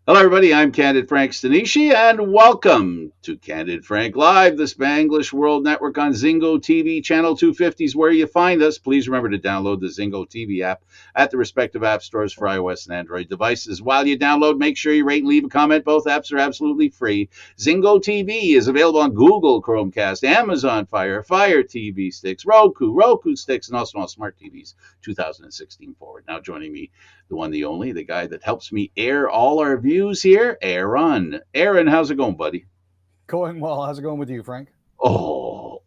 Hello, everybody. I'm Candid Frank Stanisci, and welcome to Candid Frank Live, the Spanglish World Network on Zingo TV. Channel 250 is where you find us. Please remember to download the Zingo TV app at the respective app stores for iOS and Android devices. While you download, make sure you rate and leave a comment. Both apps are absolutely free. Zingo TV is available on Google Chromecast, Amazon Fire TV sticks, Roku sticks, and also on smart TVs 2016 forward. Now joining me, the one, the only, the guy that helps me air all our views here, Aaron. Aaron, how's it going, buddy? Going well. How's it going with you, Frank? Oh,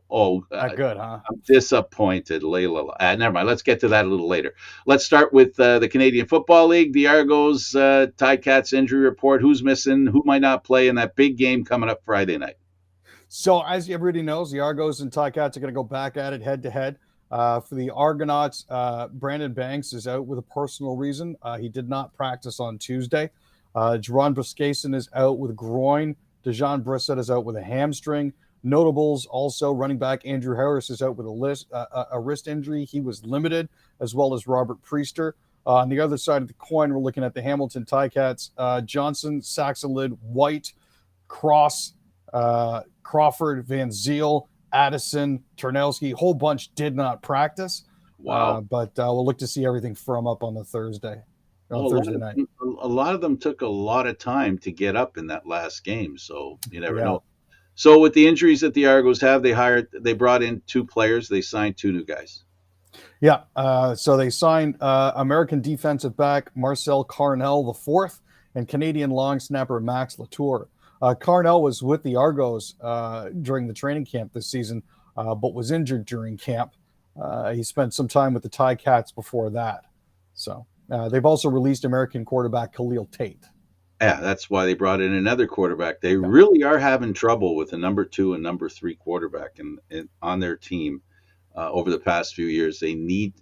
Good, huh? I'm disappointed, Layla. Never mind. Let's get to that a little later. Let's start with the Canadian Football League, the Argos, Ticats injury report. Who's missing? Who might not play in that big game coming up Friday night? So, as everybody knows, the Argos and Ticats are going to go back at it head to head. For the Argonauts, Brandon Banks is out with a personal reason. He did not practice on Tuesday. Jerron Buskason is out with groin. Dejan Brissett is out with a hamstring. Notables also running back Andrew Harris is out with a wrist injury. He was limited, as well as Robert Priester. On the other side of the coin, we're looking at the Hamilton Ticats. Johnson, Saxonlid, White, Cross, Crawford, Van Zeel, Addison, Ternowski, whole bunch did not practice. Wow. But we'll look to see everything firm up on the Thursday, Well, on Thursday night. a lot of them took a lot of time to get up in that last game, so you never Yeah. know. So with the injuries that the Argos have, they brought in two players, they signed two new guys. Yeah. So they signed American defensive back Marcel Carnell the fourth and Canadian long snapper Max Latour. Carnell was with the Argos during the training camp this season, but was injured during camp. He spent some time with the Ticats before that. So they've also released American quarterback Khalil Tate. Yeah, that's why they brought in another quarterback. They Yeah. really are having trouble with the number two and number three quarterback and on their team over the past few years. They need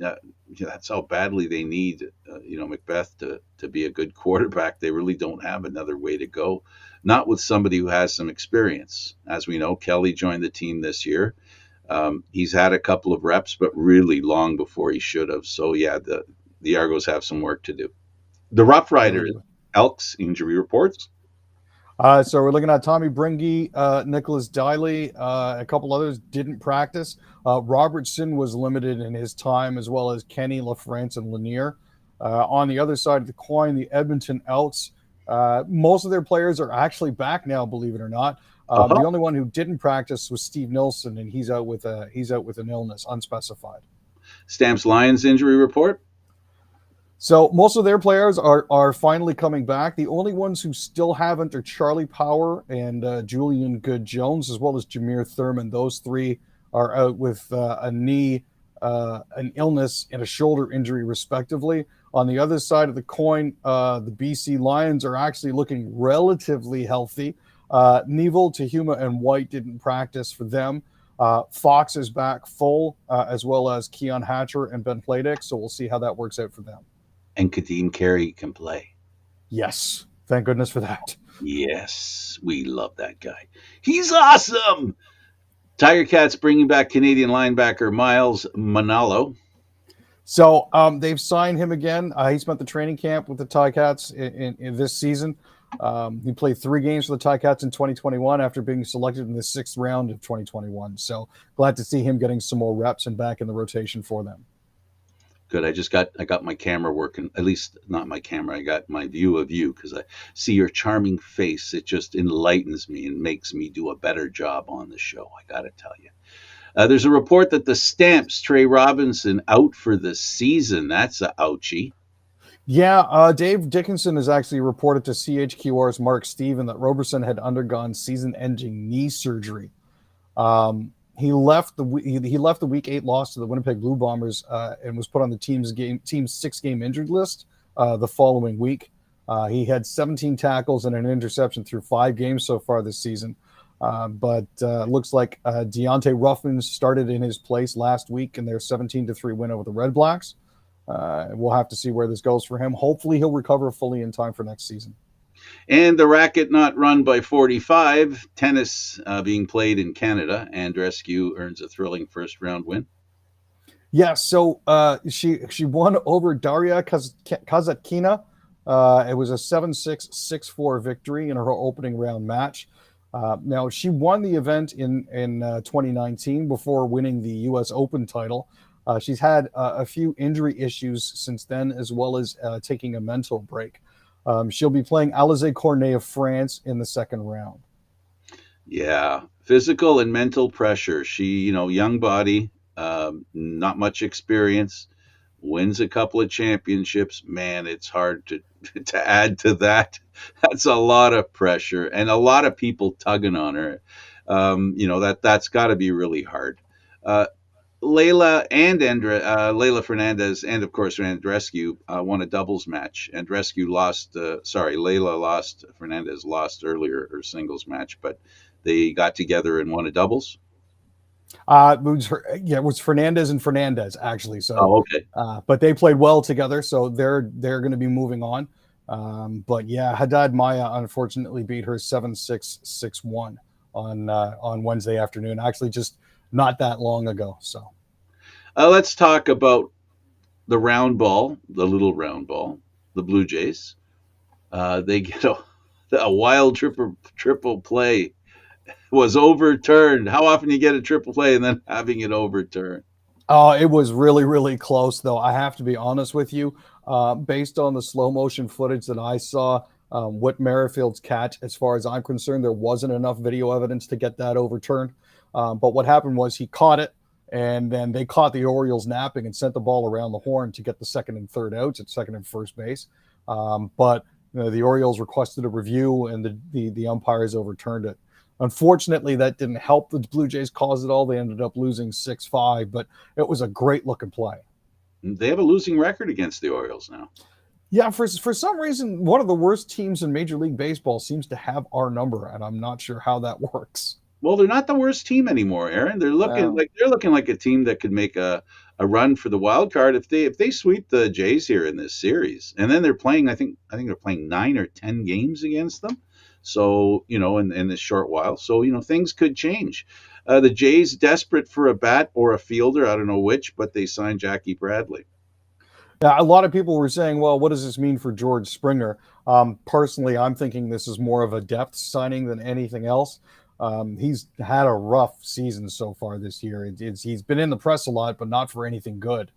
that's how badly they need Macbeth to be a good quarterback. They really don't have another way to go. Not with somebody who has some experience. As we know, Kelly joined the team this year. He's had a couple of reps, but really long before he should have. So yeah, the Argos have some work to do. The Rough They really Riders, do. Elks injury reports. So we're looking at Tommy Bringy, Nicholas Diley, a couple others didn't practice. Robertson was limited in his time, as well as Kenny LaFrance and Lanier. On the other side of the coin, the Edmonton Elks, most of their players are actually back now, believe it or not. Uh-huh. The only one who didn't practice was Steve Nilsson, and he's out with an illness, unspecified. Stamps Lions injury report. So most of their players are finally coming back. The only ones who still haven't are Charlie Power and Julian Good Jones, as well as Jameer Thurman. Those three are out with a knee, an illness, and a shoulder injury, respectively. On the other side of the coin, the BC Lions are actually looking relatively healthy. Neville, Tahuma, and White didn't practice for them. Fox is back full, as well as Keon Hatcher and Ben Playdick. So we'll see how that works out for them. And Kadeem Carey can play. Yes. Thank goodness for that. Yes, we love that guy. He's awesome. Tiger Cats bringing back Canadian linebacker Miles Manalo. So they've signed him again. He spent the training camp with the Ticats in this season. He played 3 games for the Ticats in 2021 after being selected in the 6th round of 2021. So glad to see him getting some more reps and back in the rotation for them. Good. I got my camera working. At least not my camera. I got my view of you because I see your charming face. It just enlightens me and makes me do a better job on the show. I got to tell you. There's a report that the Stamps Trey Robinson out for the season. That's a ouchie. Yeah, Dave Dickinson has actually reported to CHQR's Mark Steven that Roberson had undergone season-ending knee surgery. He left the Week 8 loss to the Winnipeg Blue Bombers and was put on the team's 6-game injured list the following week. He had 17 tackles and an interception through 5 games so far this season. But looks like Deontay Ruffin started in his place last week in their 17-3 win over the Red Blacks. We'll have to see where this goes for him. Hopefully, he'll recover fully in time for next season. And the racket not run by 45. Tennis being played in Canada. Andrescu earns a thrilling first round win. Yeah, so she won over Daria Kazatkina It was a 7-6, 6-4 victory in her opening round match. Now, she won the event in 2019 before winning the U.S. Open title. She's had a few injury issues since then, as well as taking a mental break. She'll be playing Alizé Cornet of France in the second round. Yeah, physical and mental pressure. She, young body, not much experience, wins a couple of championships. Man, it's hard to to add to that. That's a lot of pressure and a lot of people tugging on her. That's got to be really hard. Uh, Layla Fernandez, and of course Andrescu won a doubles match. Andrescu lost. Layla lost. Fernandez lost earlier her singles match, but they got together and won a doubles. It was Fernandez and Fernandez actually. So, Oh, okay. but they played well together, so they're going to be moving on. But yeah, Haddad Maya unfortunately beat her 7-6, 6-1 on Wednesday afternoon. Actually, just not that long ago. So Let's talk about the round ball, the little round ball, the Blue Jays. They get a wild triple play was overturned. How often you get a triple play and then having it overturned? It was really, really close, though. I have to be honest with you. Based on the slow motion footage that I saw, Whit Merrifield's catch, as far as I'm concerned, there wasn't enough video evidence to get that overturned. But what happened was he caught it, and then they caught the Orioles napping and sent the ball around the horn to get the second and third outs at second and first base. But the Orioles requested a review, and the umpires overturned it. Unfortunately, that didn't help the Blue Jays cause it all. They ended up losing 6-5, but it was a great looking play. They have a losing record against the Orioles now. Yeah, for some reason, one of the worst teams in Major League Baseball seems to have our number, and I'm not sure how that works. Well, they're not the worst team anymore, Aaron. Uh, They're looking like a team that could make a run for the wild card if they sweep the Jays here in this series. And then they're playing. I think they're playing 9 or 10 games against them. So in this short while, so things could change. The Jays desperate for a bat or a fielder. I don't know which, but they signed Jackie Bradley. yeah, a lot of people were saying, well, what does this mean for George Springer? Personally, I'm thinking this is more of a depth signing than anything else. He's had a rough season so far this year. He's been in the press a lot, but not for anything good.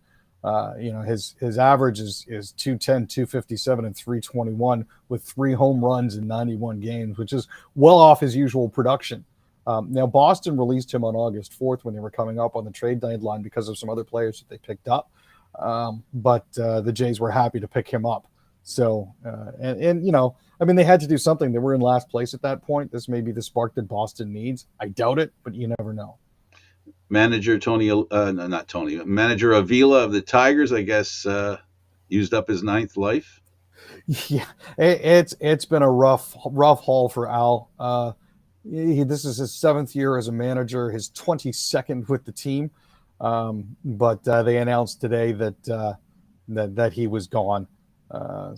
His average is 210, 257, and 321 with 3 home runs in 91 games, which is well off his usual production. Now, Boston released him on August 4th when they were coming up on the trade deadline because of some other players that they picked up. But the Jays were happy to pick him up. So, I mean, they had to do something. They were in last place at that point. This may be the spark that Boston needs. I doubt it, but you never know. Manager Tony, no, not Tony. Manager Avila of the Tigers, I guess, used up his ninth life. Yeah, it's been a rough haul for Al. This is his 7th year as a manager, his 22nd with the team. But they announced today that he was gone. I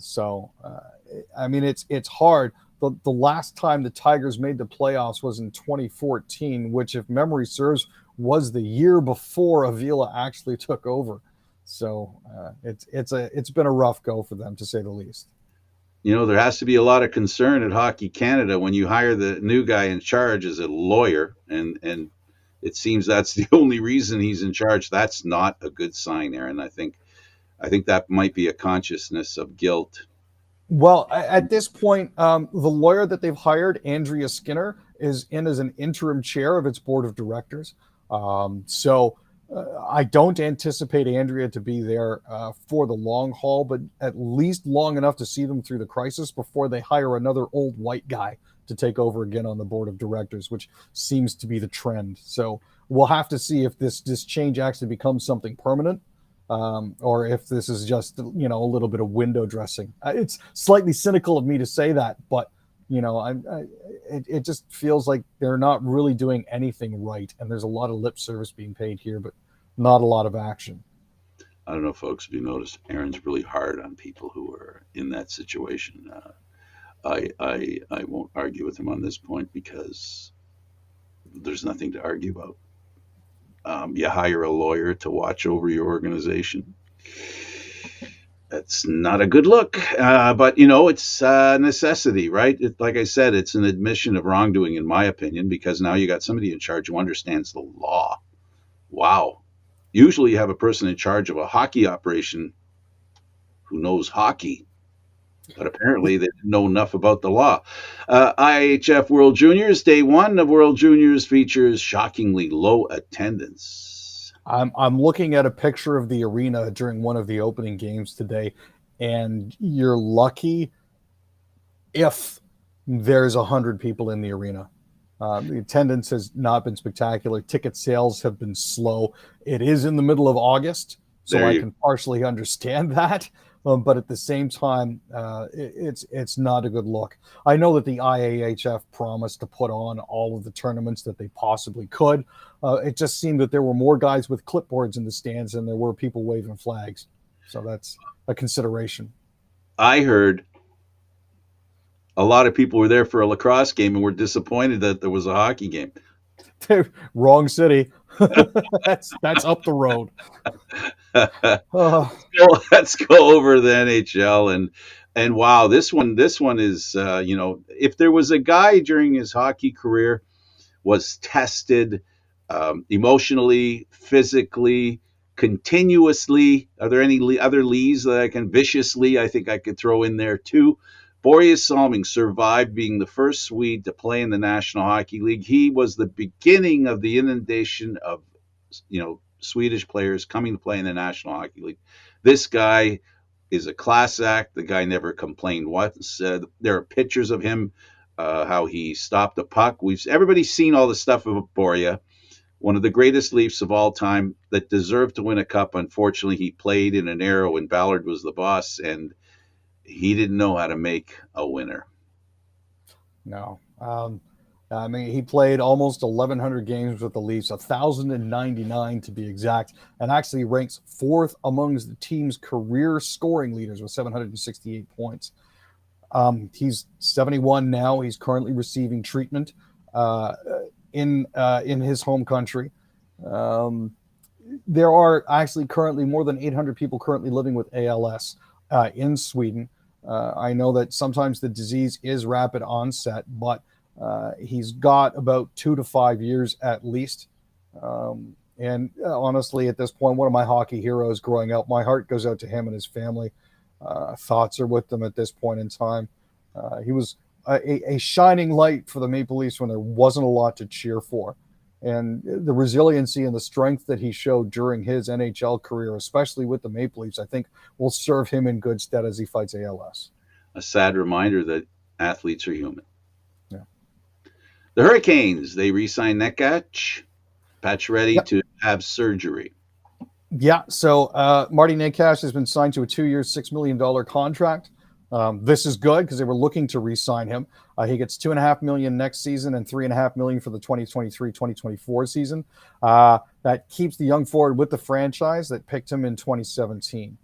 mean, it's hard. The last time the Tigers made the playoffs was in 2014, which, if memory serves, was the year before Avila actually took over. So it's been a rough go for them, to say the least. There has to be a lot of concern at Hockey Canada when you hire the new guy in charge as a lawyer, and it seems that's the only reason he's in charge. That's not a good sign, Aaron. I think that might be a consciousness of guilt. Well, at this point, the lawyer that they've hired, Andrea Skinner, is in as an interim chair of its board of directors. I don't anticipate Andrea to be there for the long haul, but at least long enough to see them through the crisis before they hire another old white guy to take over again on the board of directors, which seems to be the trend. So we'll have to see if this change actually becomes something permanent, or if this is just a little bit of window dressing. It's slightly cynical of me to say that, but it just feels like they're not really doing anything right, and there's a lot of lip service being paid here, but not a lot of action. I don't know, folks, if you noticed, Aaron's really hard on people who are in that situation. I won't argue with him on this point because there's nothing to argue about. You hire a lawyer to watch over your organization. it's not a good look. But it's a necessity, right? Like I said, it's an admission of wrongdoing, in my opinion, because now you got somebody in charge who understands the law. Wow. Usually, you have a person in charge of a hockey operation who knows hockey, but apparently they didn't know enough about the law. IHF World Juniors, day one of World Juniors features shockingly low attendance. I'm looking at a picture of the arena during one of the opening games today, and you're lucky if there's 100 people in the arena. The attendance has not been spectacular. Ticket sales have been slow. It is in the middle of August, so I can partially understand that. But at the same time, it's not a good look. I know that the IAHF promised to put on all of the tournaments that they possibly could. It just seemed that there were more guys with clipboards in the stands than there were people waving flags. So that's a consideration. I heard a lot of people were there for a lacrosse game and were disappointed that there was a hockey game. Wrong city. that's up the road. Let's go over the NHL and wow, this one is if there was a guy during his hockey career was tested emotionally, physically, continuously. Are there any other Lees that I can viciously? I think I could throw in there too. Börje Salming survived being the first Swede to play in the National Hockey League. He was the beginning of the inundation of, Swedish players coming to play in the National Hockey League. This guy is a class act. The guy never complained once. There are pictures of him, how he stopped a puck. Everybody's seen all the stuff about Börje, one of the greatest Leafs of all time that deserved to win a cup. Unfortunately, he played in an era when Ballard was the boss, and he didn't know how to make a winner. No. He played almost 1,100 games with the Leafs, 1,099 to be exact, and actually ranks fourth amongst the team's career scoring leaders with 768 points. He's 71 now. He's currently receiving treatment in his home country. There are actually currently more than 800 people currently living with ALS in Sweden. I know that sometimes the disease is rapid onset, but he's got about 2 to 5 years at least. And honestly, at this point, one of my hockey heroes growing up, my heart goes out to him and his family. Thoughts are with them at this point in time. He was a shining light for the Maple Leafs when there wasn't a lot to cheer for. And the resiliency and the strength that he showed during his NHL career, especially with the Maple Leafs, I think will serve him in good stead as he fights ALS. A sad reminder that athletes are human. Yeah. The Hurricanes, they re-signed Necas Pacioretty to have surgery. Yeah, so Marty Necas has been signed to a 2-year, $6 million contract. This is good because they were looking to re-sign him. He gets $2.5 million next season and $3.5 million for the 2023-2024 season. That keeps the young forward with the franchise that picked him in 2017.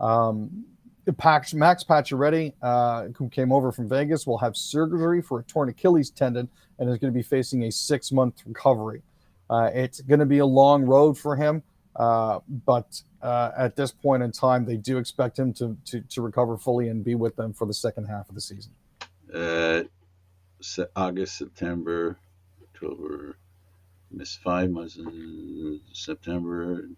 Max Pacioretty, who came over from Vegas, will have surgery for a torn Achilles tendon and is going to be facing a 6-month recovery. It's going to be a long road for him. But at this point in time, they do expect him to recover fully and be with them for the second half of the season. August, September, October, missed 5 months in September.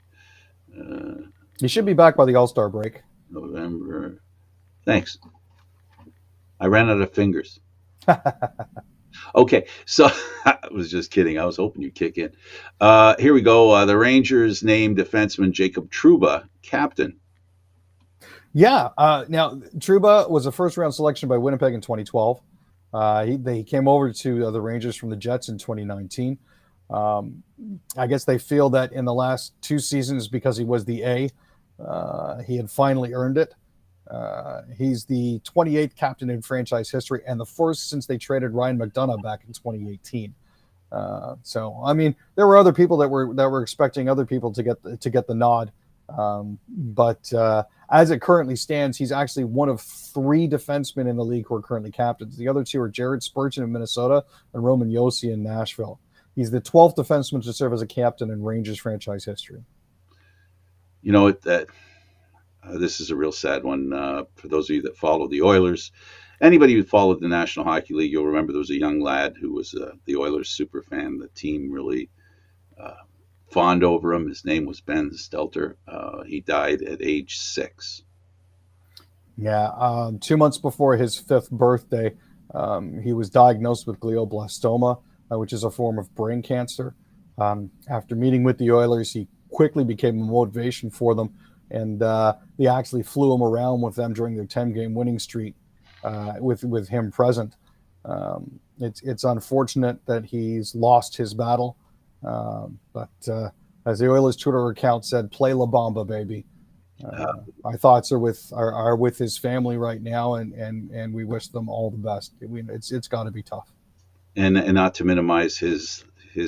He should be back by the All-Star break. November. Thanks. I ran out of fingers. Okay, so I was just kidding. I was hoping you'd kick in. Here we go. The Rangers named defenseman Jacob Trouba captain. Yeah. Now, Trouba was a first-round selection by Winnipeg in 2012. He came over to the Rangers from the Jets in 2019. I guess they feel that in the last 2 seasons, because he was the A, he had finally earned it. He's the 28th captain in franchise history and the first since they traded Ryan McDonough back in 2018. So, I mean, there were other people that were expecting other people to get the nod. But as it currently stands, he's actually one of 3 defensemen in the league who are currently captains. The other 2 are Jared Spurgeon in Minnesota and Roman Josi in Nashville. He's the 12th defenseman to serve as a captain in Rangers franchise history. You know, that This is a real sad one for those of you that follow the Oilers. Anybody who followed the National Hockey League, you'll remember there was a young lad who was the Oilers super fan. The team really uh, fawned over him. His name was Ben Stelter. He died at age 6. Yeah, 2 months before his 5th birthday, he was diagnosed with glioblastoma, which is a form of brain cancer. After meeting with the Oilers, he quickly became a motivation for them, and they actually flew him around with them during their 10-game winning streak, with him present. It's unfortunate that he's lost his battle, but as the Oilers Twitter account said, "Play La Bamba, baby." Our thoughts are with his family right now, and we wish them all the best. It's got to be tough. And not to minimize his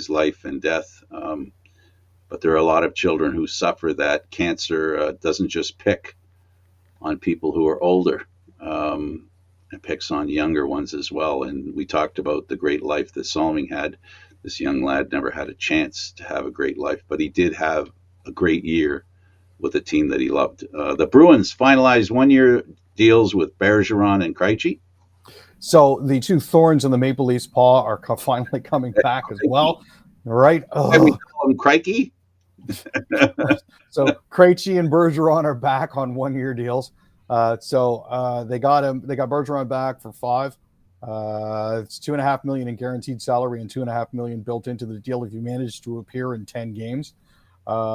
life and death, but there are a lot of children who suffer that cancer doesn't just pick on people who are older. It picks on younger ones as well. And we talked about the great life that Salming had. This young lad never had a chance to have a great life, but he did have a great year with a team that he loved. The Bruins finalized 1-year deals with Bergeron and Krejci. So the two thorns in the Maple Leafs' paw are finally coming back as well, right? And we call him Crikey. So Krejci and Bergeron are back on 1-year deals. They got Bergeron back for 5. It's $2.5 million in guaranteed salary and $2.5 million built into the deal if you manage to appear in 10 games.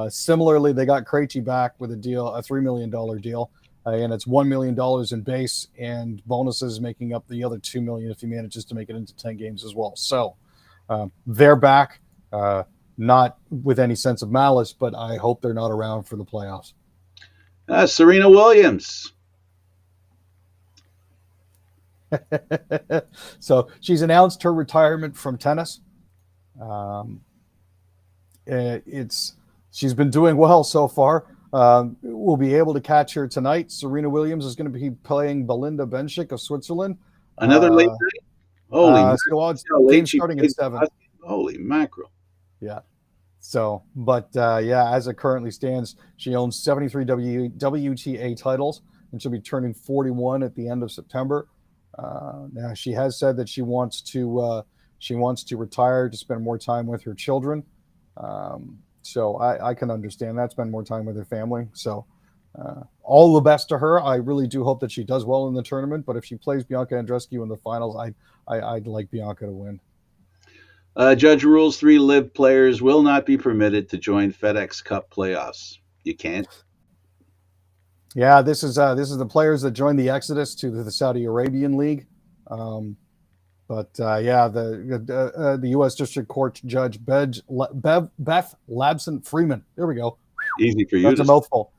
Similarly, they got Krejci back with a $3 million deal, and it's $1 million in base and bonuses, making up the other $2 million if he manages to make it into 10 games as well. So they're back, not with any sense of malice, but I hope they're not around for the playoffs. Serena Williams. So she's announced her retirement from tennis. She's been doing well so far. We'll be able to catch her tonight. Serena Williams is going to be playing Belinda Bencic of Switzerland. Another late night? Holy mackerel. Game starting at 7. Holy mackerel. Yeah. So, but as it currently stands, she owns 73 WTA titles, and she'll be turning 41 at the end of September. Now, she has said that she wants to retire to spend more time with her children. So I can understand that, spend more time with her family. So all the best to her. I really do hope that she does well in the tournament. But if she plays Bianca Andreescu in the finals, I'd like Bianca to win. Judge rules 3 LIV players will not be permitted to join FedEx Cup playoffs. You can't. Yeah, this is the players that joined the exodus to the Saudi Arabian League. The U.S. District Court Judge Beth Labson Freeman. There we go. Easy for you. That's a mouthful.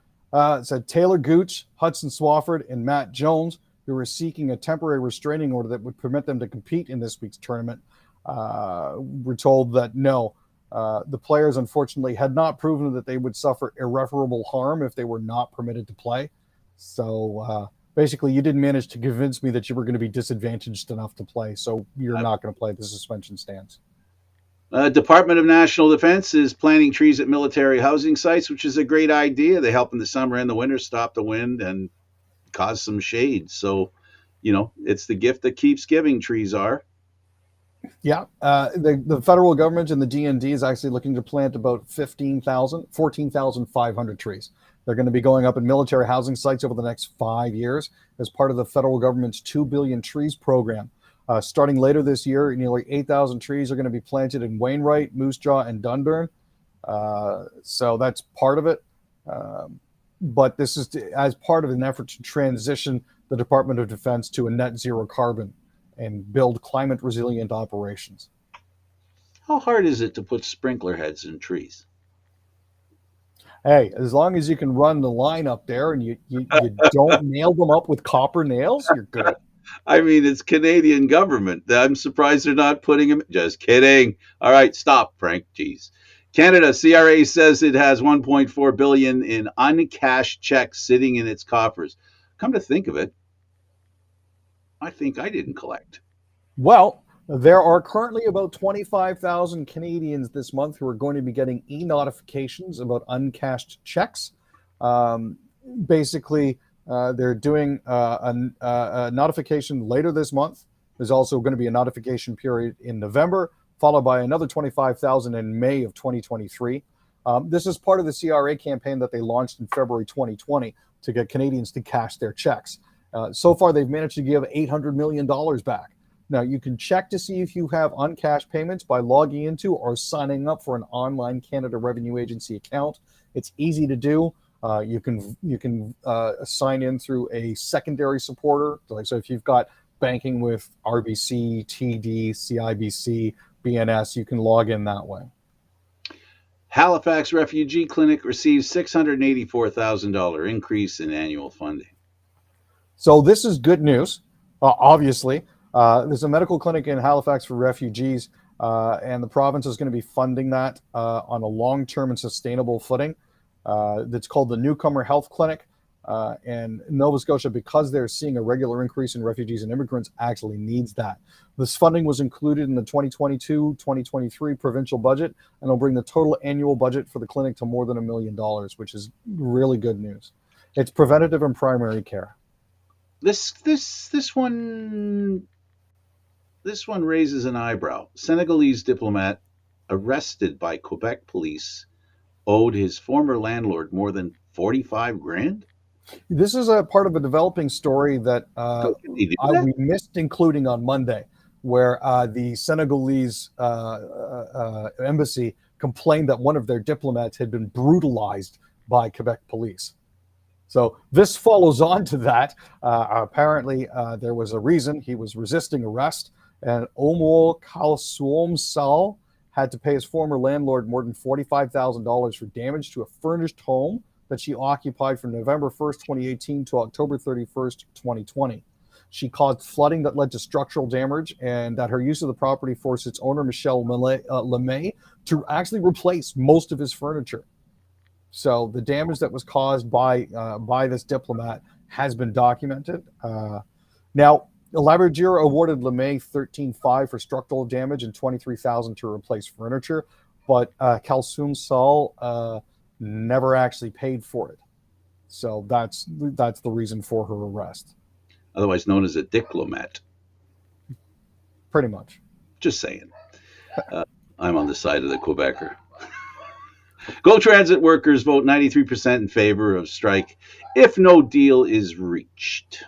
Said Taylor Gooch, Hudson Swafford, and Matt Jones, who were seeking a temporary restraining order that would permit them to compete in this week's tournament, were told that no. The players, unfortunately, had not proven that they would suffer irreparable harm if they were not permitted to play. So basically, you didn't manage to convince me that you were going to be disadvantaged enough to play. So you're not going to play. The suspension stands. Department of National Defense is planting trees at military housing sites, which is a great idea. They help in the summer and the winter stop the wind and cause some shade. So, it's the gift that keeps giving, trees are. Yeah, the federal government and the DND is actually looking to plant about 14,500 trees. They're going to be going up in military housing sites over the next 5 years as part of the federal government's 2 billion trees program. Starting later this year, nearly 8,000 trees are going to be planted in Wainwright, Moose Jaw, and Dundurn. So that's part of it. But this is as part of an effort to transition the Department of Defense to a net zero carbon and build climate resilient operations. How hard is it to put sprinkler heads in trees? Hey, as long as you can run the line up there and you don't nail them up with copper nails, you're good. I mean, it's Canadian government. I'm surprised they're not putting them. Just kidding. All right, stop, Frank. Jeez. Canada, CRA says it has $1.4 billion in uncashed checks sitting in its coffers. Come to think of it, I think I didn't collect. Well, there are currently about 25,000 Canadians this month who are going to be getting e-notifications about uncashed checks. Basically, they're doing a notification later this month. There's also going to be a notification period in November, followed by another 25,000 in May of 2023. This is part of the CRA campaign that they launched in February 2020 to get Canadians to cash their checks. So far, they've managed to give $800 million back. Now, you can check to see if you have uncashed payments by logging into or signing up for an online Canada Revenue Agency account. It's easy to do. You can sign in through a secondary supporter. So if you've got banking with RBC, TD, CIBC, BNS, you can log in that way. Halifax Refugee Clinic receives $684,000 increase in annual funding. So this is good news, obviously. There's a medical clinic in Halifax for refugees, and the province is going to be funding that on a long-term and sustainable footing. That's called the Newcomer Health Clinic. And Nova Scotia, because they're seeing a regular increase in refugees and immigrants, actually needs that. This funding was included in the 2022-2023 provincial budget, and will bring the total annual budget for the clinic to more than $1 million, which is really good news. It's preventative and primary care. This one raises an eyebrow. Senegalese diplomat arrested by Quebec police owed his former landlord more than 45 grand. This is a part of a developing story that we missed including on Monday, where the Senegalese embassy complained that one of their diplomats had been brutalized by Quebec police. So this follows on to that. Apparently, there was a reason. He was resisting arrest, and Omo Kalsoum Sal had to pay his former landlord more than $45,000 for damage to a furnished home that she occupied from November 1st, 2018 to October 31st, 2020. She caused flooding that led to structural damage, and that her use of the property forced its owner, Michel Lemay, to actually replace most of his furniture. So the damage that was caused by this diplomat has been documented. Now, Labrador awarded LeMay $13,500 for structural damage and $23,000 to replace furniture, but Kalsoum Sal never actually paid for it. So that's the reason for her arrest. Otherwise known as a diplomat. Pretty much. Just saying. I'm on the side of the Quebecer. GO Transit workers vote 93% in favor of strike if no deal is reached.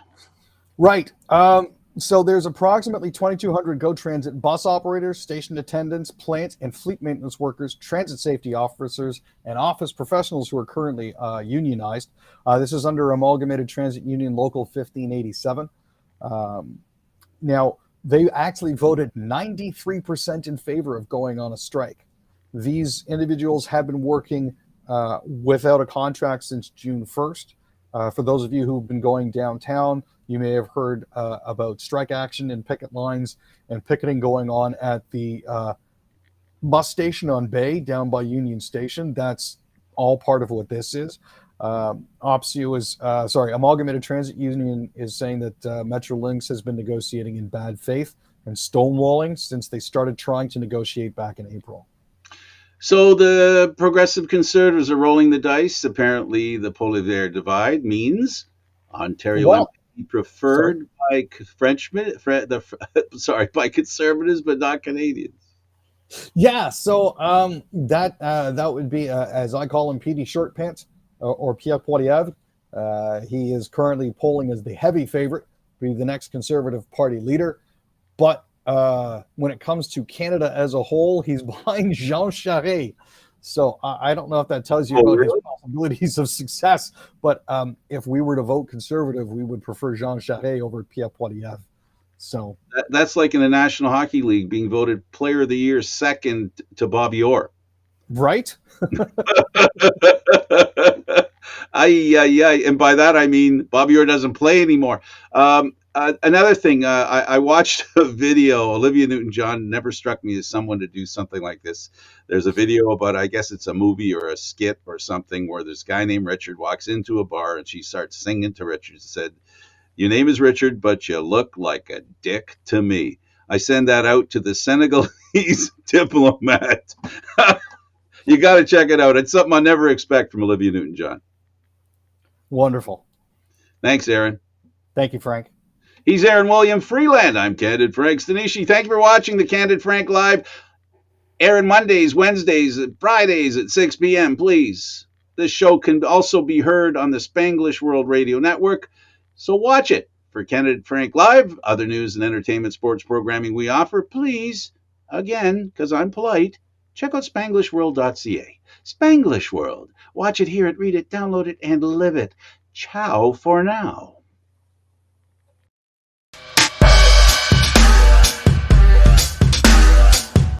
Right. So there's approximately 2,200 GO Transit bus operators, station attendants, plant and fleet maintenance workers, transit safety officers, and office professionals who are currently unionized. This is under Amalgamated Transit Union Local 1587. Now, they actually voted 93% in favor of going on a strike. These individuals have been working without a contract since June 1st. For those of you who've been going downtown, you may have heard about strike action and picket lines and picketing going on at the bus station on Bay down by Union Station. That's all part of what this is. Amalgamated Transit Union is saying that Metrolinx has been negotiating in bad faith and stonewalling since they started trying to negotiate back in April. So the progressive conservatives are rolling the dice. Apparently, the Polaire divide means Ontario MP preferred by Frenchmen, by conservatives, but not Canadians. Yeah, so that would be, as I call him, PD Short Pants or Pierre Poilievre. He is currently polling as the heavy favorite to be the next Conservative Party leader, but when it comes to Canada as a whole, he's behind Jean Charest. So I don't know if that tells you about his possibilities of success, but if we were to vote Conservative, we would prefer Jean Charest over Pierre Poilievre. So that's like in the National Hockey League being voted Player of the Year second to Bobby Orr. Right? And by that I mean Bobby Orr doesn't play anymore. Another thing, I watched a video. Olivia Newton-John never struck me as someone to do something like this. There's a video about, I guess it's a movie or a skit or something, where this guy named Richard walks into a bar and she starts singing to Richard. She said, "Your name is Richard, but you look like a dick to me." I send that out to the Senegalese diplomat. You got to check it out. It's something I never expect from Olivia Newton-John. Wonderful. Thanks, Aaron. Thank you, Frank. He's Aaron William Freeland. I'm Candid Frank Stanisci. Thank you for watching the Candid Frank Live. Aaron Mondays, Wednesdays, and Fridays at 6 p.m., please. This show can also be heard on the Spanglish World Radio Network, so watch it. For Candid Frank Live, other news and entertainment sports programming we offer, please, again, because I'm polite, check out SpanglishWorld.ca. Spanglish World. Watch it, hear it, read it, download it, and live it. Ciao for now.